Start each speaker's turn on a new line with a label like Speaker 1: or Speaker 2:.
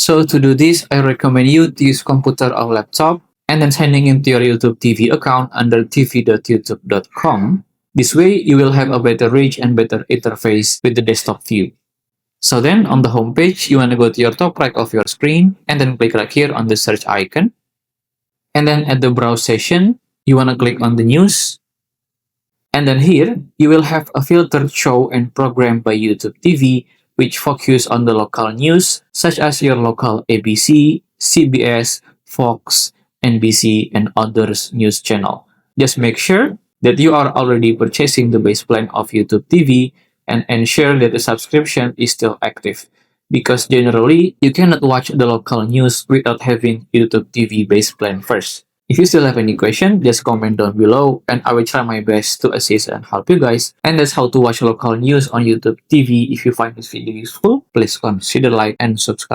Speaker 1: So to do this, I recommend you to use computer or laptop and then signing into your YouTube TV account under tv.youtube.com. This way, you will have a better reach and better interface with the desktop view. So then on the home page, you want to go to your top right of your screen and then click right here on the search icon. And then at the browse session, you want to click on the news. And then here, you will have a filtered show and program by YouTube TV, which focus on the local news, such as your local ABC, CBS, Fox, NBC, and others news channel. Just make sure that you are already purchasing the base plan of YouTube TV and ensure that the subscription is still active. Because generally, you cannot watch the local news without having YouTube TV base plan first. If you still have any question, just comment down below and I will try my best to assist and help you guys. And that's how to watch local news on YouTube TV. If you find this video useful, please consider like and subscribe.